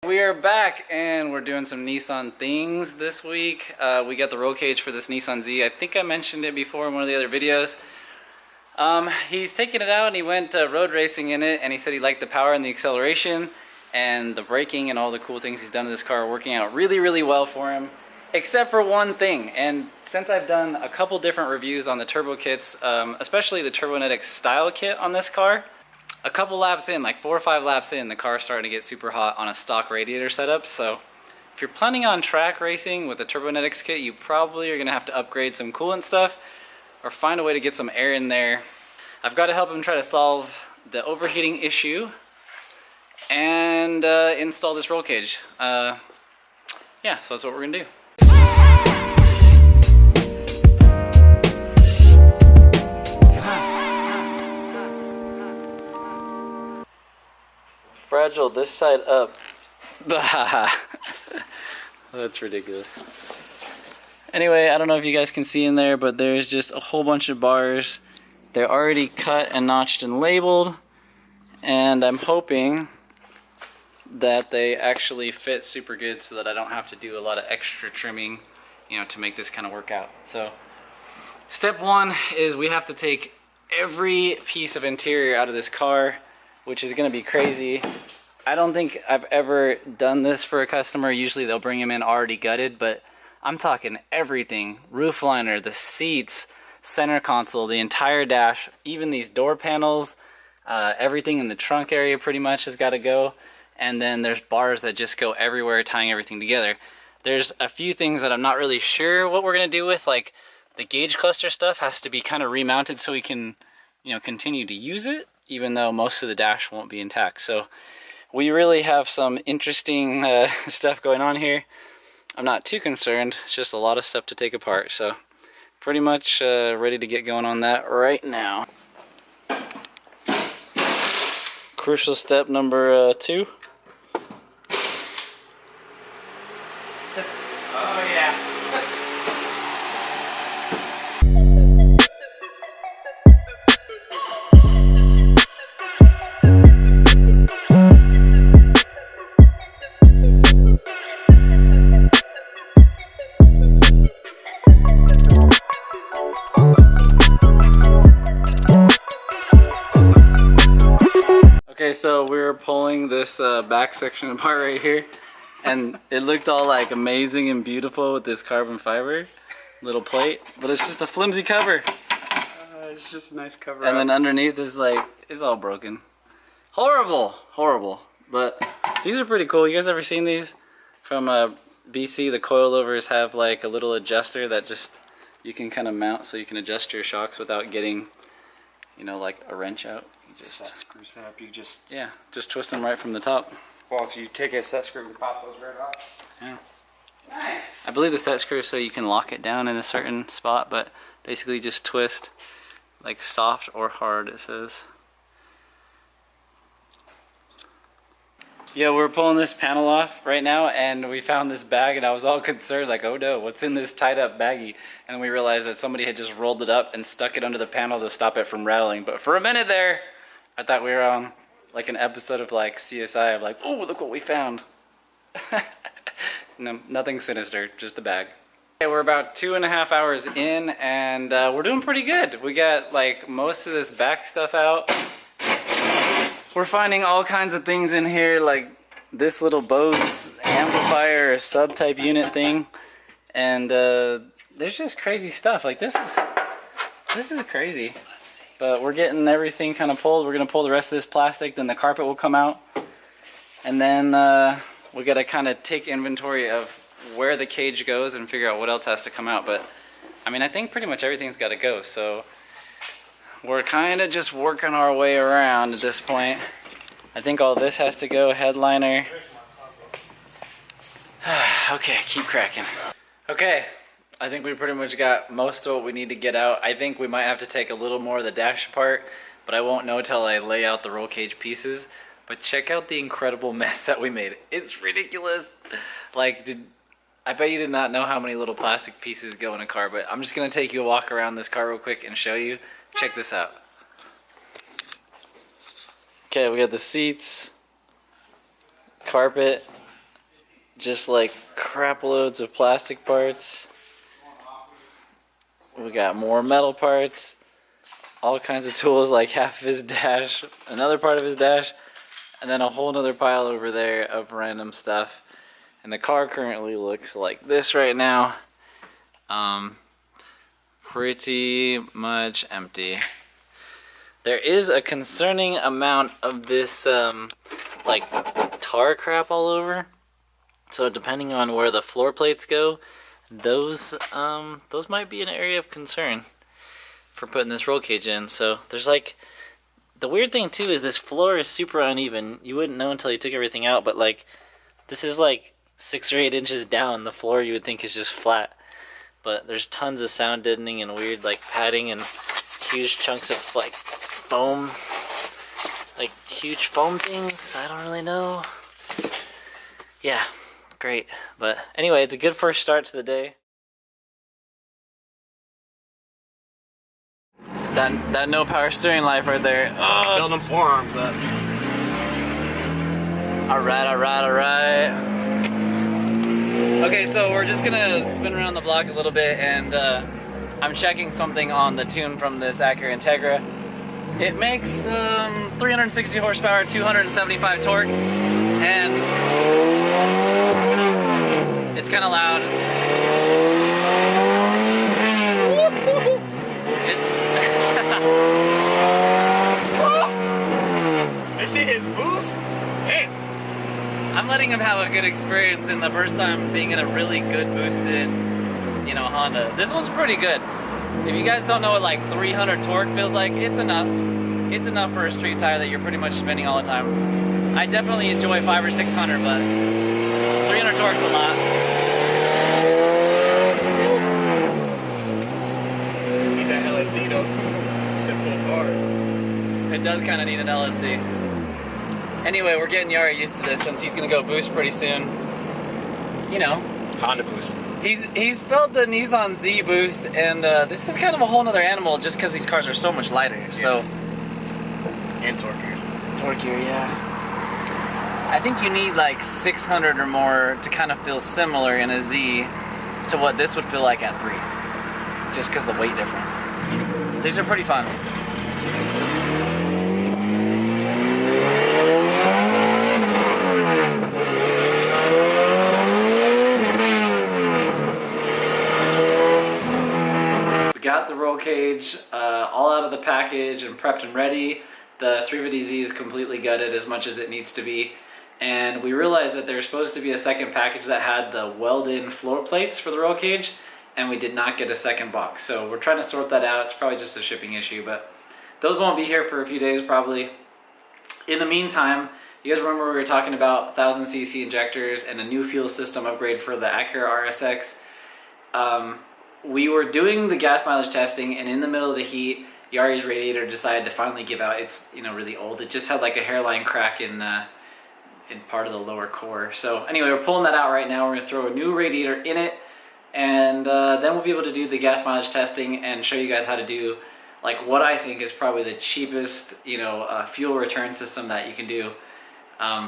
We are back and we're doing some Nissan things this week. We got the roll cage for this Nissan Z. I think I mentioned it before in one of the other videos. He's taken it out and he went road racing in it, and he said he liked the power and the acceleration and the braking and all the cool things he's done to this car are working out really well for him, except for one thing. And since I've done a couple different reviews on the turbo kits, especially the Turbonetics style kit on this car, a couple laps in, like 4 or 5 laps in, the car's starting to get super hot on a stock radiator setup. So if you're planning on track racing with a Turbonetics kit, you probably are gonna have to upgrade some coolant stuff or find a way to get some air in there. I've got to help him try to solve the overheating issue and install this roll cage. Yeah, so that's what we're gonna do. Fragile this side up. That's ridiculous. Anyway, I don't know if you guys can see in there, but there's just a whole bunch of bars. They're already cut and notched and labeled, and I'm hoping that they actually fit super good so that I don't have to do a lot of extra trimming, you know, to make this kind of work out. So step one is we have to take every piece of interior out of this car, which is going to be crazy. I don't think I've ever done this for a customer. Usually they'll bring them in already gutted, but I'm talking everything. Roof liner, the seats, center console, the entire dash, even these door panels, everything in the trunk area pretty much has got to go. And then there's bars that just go everywhere, tying everything together. There's a few things that I'm not really sure what we're going to do with, like the gauge cluster stuff has to be kind of remounted so we can, you know, continue to use it, even though most of the dash won't be intact. So we really have some interesting stuff going on here. I'm not too concerned. It's just a lot of stuff to take apart. So pretty much ready to get going on that right now. Crucial step number 2. Oh yeah. Okay, so we were pulling this back section apart right here, and it looked all like amazing and beautiful with this carbon fiber little plate, but it's just a flimsy cover. It's just a nice cover. And then underneath is like, it's all broken. Horrible. But these are pretty cool. You guys ever seen these? From BC, the coilovers have like a little adjuster that just, you can kind of mount so you can adjust your shocks without getting, you know, like a wrench out. Just that screw set up, you just... Yeah, just twist them right from the top. Well, if you take a set screw and pop those right off. Yeah. Nice! I believe the set screw is so you can lock it down in a certain spot, but basically just twist, like soft or hard, it says. Yeah, we're pulling this panel off right now, and we found this bag, and I was all concerned, like, oh no, what's in this tied up baggie? And we realized that somebody had just rolled it up and stuck it under the panel to stop it from rattling. But for a minute there, I thought we were on like an episode of like CSI of like, oh, look what we found. No, nothing sinister, just a bag. Okay, we're about 2.5 hours in, and we're doing pretty good. We got like most of this back stuff out. We're finding all kinds of things in here, like this little Bose amplifier or sub-type unit thing, and there's just crazy stuff. Like this is crazy. But we're getting everything kind of pulled. We're gonna pull the rest of this plastic, then the carpet will come out, and then we gotta kind of take inventory of where the cage goes and figure out what else has to come out. But I mean, I think pretty much everything's got to go. So we're kind of just working our way around at this point. I think all this has to go, headliner. Okay, keep cracking. Okay, I think we pretty much got most of what we need to get out. I think we might have to take a little more of the dash apart, but I won't know till I lay out the roll cage pieces. But check out the incredible mess that we made. It's ridiculous. Like, I bet you did not know how many little plastic pieces go in a car, but I'm just gonna take you a walk around this car real quick and show you. Check this out. Okay, we got the seats, carpet, just like crap loads of plastic parts. We got more metal parts, all kinds of tools, like half of his dash, another part of his dash, and then a whole nother pile over there of random stuff. And the car currently looks like this right now. Pretty much empty. There is a concerning amount of this like tar crap all over. So depending on where the floor plates go, those might be an area of concern for putting this roll cage in. So there's like, the weird thing too is this floor is super uneven. You wouldn't know until you took everything out, but like this is like 6 or 8 inches down. The floor you would think is just flat, but there's tons of sound deadening and weird like padding and huge chunks of like foam, like huge foam things. I don't really know. Yeah. Great, but anyway, it's a good first start to the day. That no power steering life right there. Oh. Build them forearms up. All right. Okay, so we're just gonna spin around the block a little bit, and I'm checking something on the tune from this Acura Integra. It makes 360 horsepower, 275 torque, and it's kind of loud. This shit is boost? Damn. I'm letting him have a good experience in the first time being in a really good boosted, you know, Honda. This one's pretty good. If you guys don't know what like 300 torque feels like, it's enough. It's enough for a street tire that you're pretty much spinning all the time. I definitely enjoy 500 or 600, but 300 torque's a lot. Need that LSD though. Shit pulls hard. It does kind of need an LSD. Anyway, we're getting Yari used to this since he's gonna go boost pretty soon. You know, Honda boost. he's felt the Nissan Z boost, and this is kind of a whole nother animal just because these cars are so much lighter. Yes. So And torquier. torquier, yeah. I think you need like 600 or more to kind of feel similar in a Z to what this would feel like at 3, just because of the weight difference. These are pretty fun. We got the roll cage all out of the package and prepped and ready. The 350Z is completely gutted as much as it needs to be. And we realized that there was supposed to be a second package that had the welded floor plates for the roll cage, and we did not get a second box. So we're trying to sort that out. It's probably just a shipping issue, but those won't be here for a few days probably. In the meantime, you guys remember we were talking about 1000cc injectors and a new fuel system upgrade for the Acura RSX. We were doing the gas mileage testing, and in the middle of the heat, Yari's radiator decided to finally give out. It's, you know, really old. It just had like a hairline crack in part of the lower core. So anyway, we're pulling that out right now. We're gonna throw a new radiator in it, and then we'll be able to do the gas mileage testing and show you guys how to do like what I think is probably the cheapest, you know, fuel return system that you can do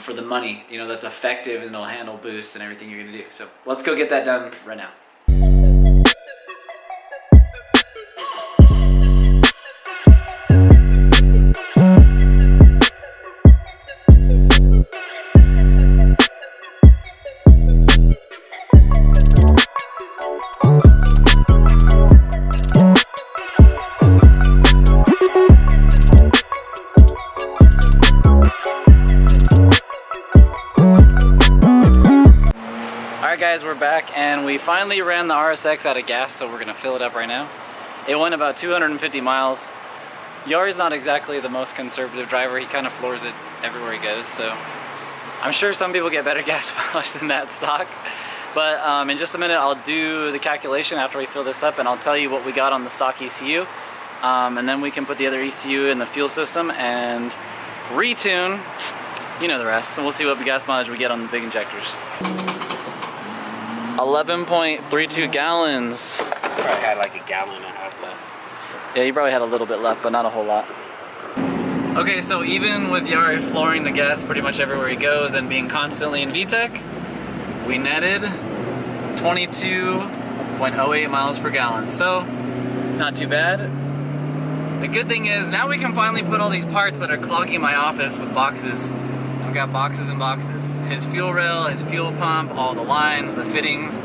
for the money, you know, that's effective and it'll handle boosts and everything you're gonna do. So let's go get that done right now. Guys, we're back and we finally ran the RSX out of gas, so we're gonna fill it up right now. It went about 250 miles. Yari's not exactly the most conservative driver. He kind of floors it everywhere he goes, so I'm sure some people get better gas mileage than that stock. But in just a minute I'll do the calculation after we fill this up, and I'll tell you what we got on the stock ECU, and then we can put the other ECU in the fuel system and retune, you know the rest, and we'll see what gas mileage we get on the big injectors. 11.32 gallons. Probably had like a gallon and a half left. Yeah, you probably had a little bit left, but not a whole lot. Okay, so even with Yari flooring the gas pretty much everywhere he goes and being constantly in VTEC, we netted 22.08 miles per gallon, so not too bad. The good thing is now we can finally put all these parts that are clogging my office with boxes. I've got boxes and boxes. His fuel rail, his fuel pump, all the lines, the fittings.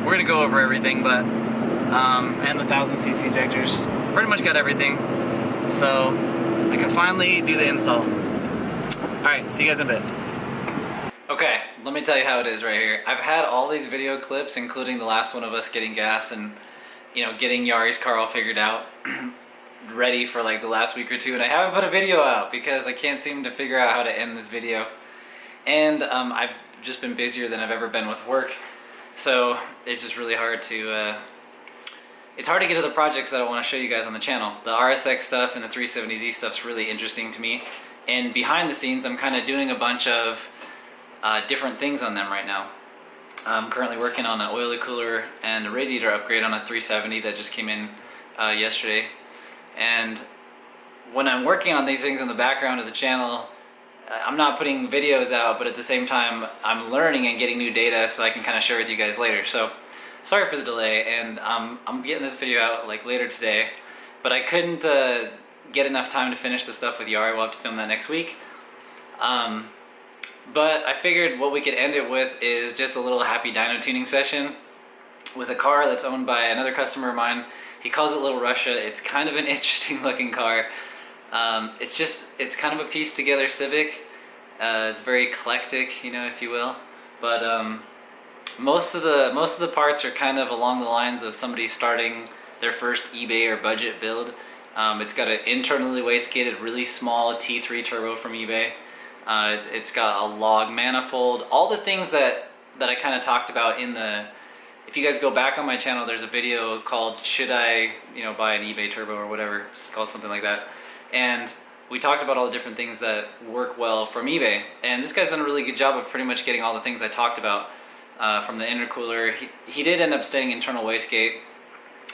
We're gonna go over everything, but and the 1000cc injectors. Pretty much got everything. So I can finally do the install. All right, see you guys in a bit. Okay, let me tell you how it is right here. I've had all these video clips, including the last one of us getting gas and, you know, getting Yari's car all figured out, ready for like the last week or two, and I haven't put a video out because I can't seem to figure out how to end this video. And I've just been busier than I've ever been with work, so it's just really hard to, it's hard to get to the projects that I want to show you guys on the channel. The RSX stuff and the 370Z stuff's really interesting to me, and behind the scenes I'm kind of doing a bunch of different things on them right now. I'm currently working on an oil cooler and a radiator upgrade on a 370 that just came in yesterday. And when I'm working on these things in the background of the channel, I'm not putting videos out, but at the same time I'm learning and getting new data so I can kind of share with you guys later. So sorry for the delay, and I'm getting this video out like later today, but I couldn't get enough time to finish the stuff with Yari. We'll have to film that next week. But I figured what we could end it with is just a little happy dyno tuning session with a car that's owned by another customer of mine. He calls it Little Russia. It's kind of an interesting looking car. It's kind of a pieced together Civic. It's very eclectic, you know, if you will. But most of the parts are kind of along the lines of somebody starting their first eBay or budget build. It's got an internally wastegated, really small T3 turbo from eBay. It's got a log manifold, all the things that I kind of talked about in the, if you guys go back on my channel, there's a video called Should I, you know, buy an eBay turbo or whatever, it's called something like that. And we talked about all the different things that work well from eBay. And this guy's done a really good job of pretty much getting all the things I talked about from the intercooler. He did end up staying internal wastegate,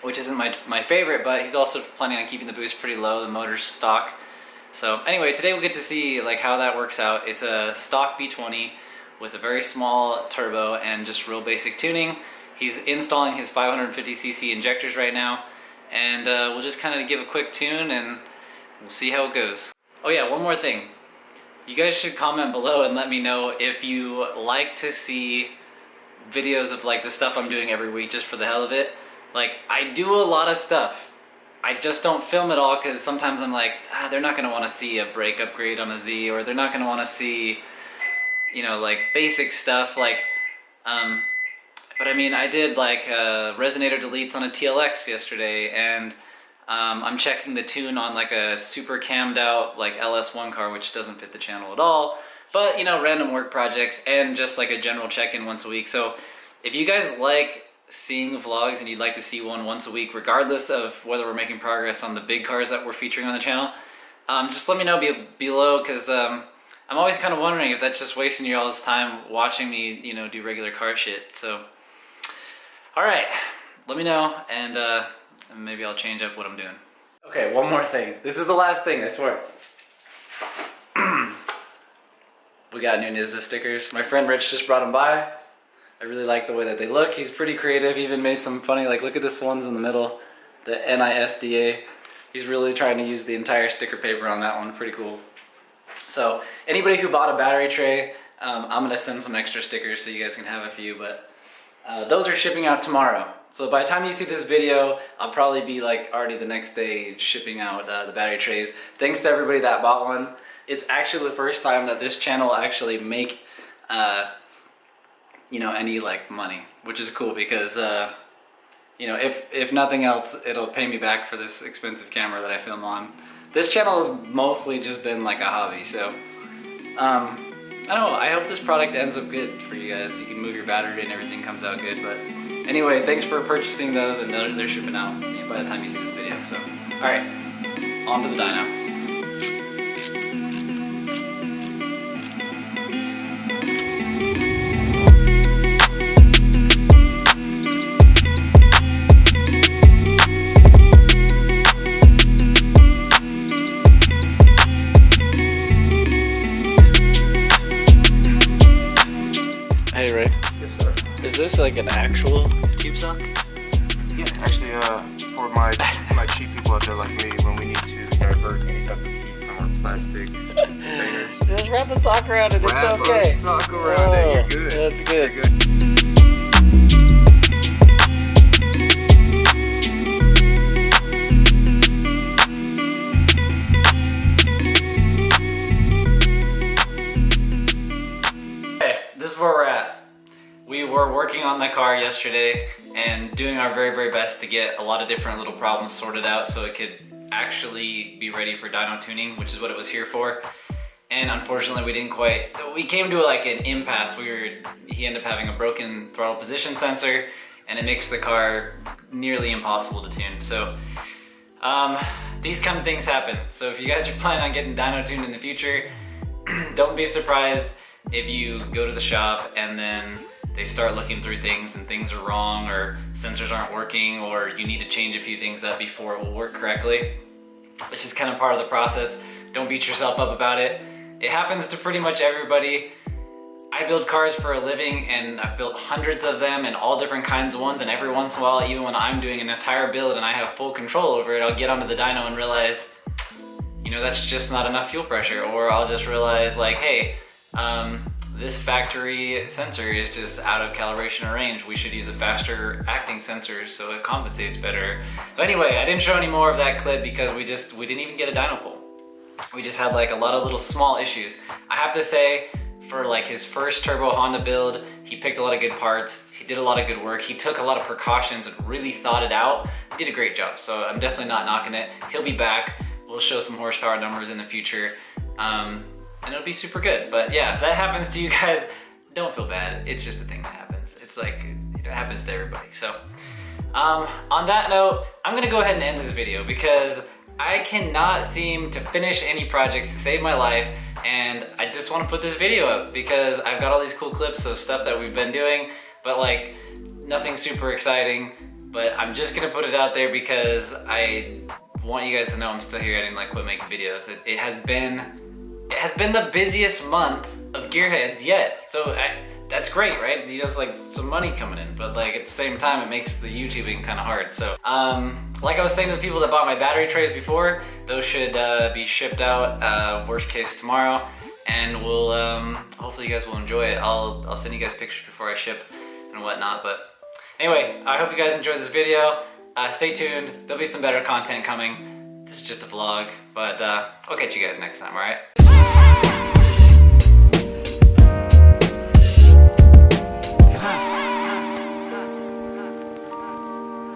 which isn't my favorite, but he's also planning on keeping the boost pretty low, the motor's stock. So anyway, today we'll get to see like how that works out. It's a stock B20 with a very small turbo and just real basic tuning. He's installing his 550cc injectors right now, and we'll just kind of give a quick tune and we'll see how it goes. Oh yeah, one more thing. You guys should comment below and let me know if you like to see videos of like the stuff I'm doing every week just for the hell of it. Like, I do a lot of stuff. I just don't film it all because sometimes I'm like, they're not going to want to see a brake upgrade on a Z, or they're not going to want to see, you know, like basic stuff like, but I mean, I did like resonator deletes on a TLX yesterday, and I'm checking the tune on like a super cammed out like LS1 car, which doesn't fit the channel at all, but you know, random work projects and just like a general check-in once a week. So if you guys like seeing vlogs and you'd like to see one once a week, regardless of whether we're making progress on the big cars that we're featuring on the channel, just let me know below, because I'm always kind of wondering if that's just wasting you all's time watching me, you know, do regular car shit. So all right, let me know, and maybe I'll change up what I'm doing. Okay, one more thing. This is the last thing, I swear. We got new NISDA stickers. My friend Rich just brought them by. I really like the way that they look. He's pretty creative. He even made some funny, like, look at this one's in the middle, the NISDA. He's really trying to use the entire sticker paper on that one. Pretty cool. So anybody who bought a battery tray, I'm gonna send some extra stickers so you guys can have a few, but those are shipping out tomorrow. So by the time you see this video, I'll probably be like already the next day shipping out the battery trays. Thanks to everybody that bought one. It's actually the first time that this channel will actually make you know, any like money, which is cool because you know, if nothing else, it'll pay me back for this expensive camera that I film on. This channel has mostly just been like a hobby, so I don't know, I hope this product ends up good for you guys. You can move your battery and everything comes out good. But anyway, thanks for purchasing those, and they're shipping out by the time you see this video. So alright, on to the dyno. Hey Ray. Yes, sir. Is this like an actual tube sock? Yeah, actually, for my cheap people out there like me, when we need to divert any type of heat from our plastic containers. Just wrap a sock around it, Wrap it's okay. a sock around it, you're good. That's good. You're good. This is where we're at. We were working on the car yesterday and doing our very, very best to get a lot of different little problems sorted out so it could actually be ready for dyno tuning, which is what it was here for. And unfortunately we came to like an impasse. He ended up having a broken throttle position sensor and it makes the car nearly impossible to tune. So these kind of things happen. So if you guys are planning on getting dyno tuned in the future, don't be surprised if you go to the shop and then they start looking through things and things are wrong or sensors aren't working or you need to change a few things up before it will work correctly. It's just kind of part of the process. Don't beat yourself up about it. It happens to pretty much everybody. I build cars for a living and I've built hundreds of them and all different kinds of ones, and every once in a while, even when I'm doing an entire build and I have full control over it, I'll get onto the dyno and realize, you know, that's just not enough fuel pressure. Or I'll just realize like, hey, this factory sensor is just out of calibration or range. We should use a faster acting sensor so it compensates better. So anyway, I didn't show any more of that clip because we didn't even get a dyno pull. We just had like a lot of little small issues. I have to say, for like his first turbo Honda build, he picked a lot of good parts. He did a lot of good work. He took a lot of precautions and really thought it out. He did a great job. So I'm definitely not knocking it. He'll be back. We'll show some horsepower numbers in the future. And it'll be super good. But yeah, if that happens to you guys, don't feel bad. It's just a thing that happens. It's like, it happens to everybody. So on that note, I'm gonna go ahead and end this video because I cannot seem to finish any projects to save my life, and I just want to put this video up because I've got all these cool clips of stuff that we've been doing, but like nothing super exciting. But I'm just gonna put it out there because I want you guys to know I'm still here. I didn't like quit making videos. It has been the busiest month of Gearheads yet. So that's great, right? You just like some money coming in, but like at the same time, it makes the YouTubing kind of hard. So like I was saying to the people that bought my battery trays before, those should be shipped out, worst case tomorrow. And we'll, hopefully you guys will enjoy it. I'll send you guys pictures before I ship and whatnot. But anyway, I hope you guys enjoyed this video. Stay tuned, there'll be some better content coming. This is just a vlog, but I'll catch you guys next time, all right?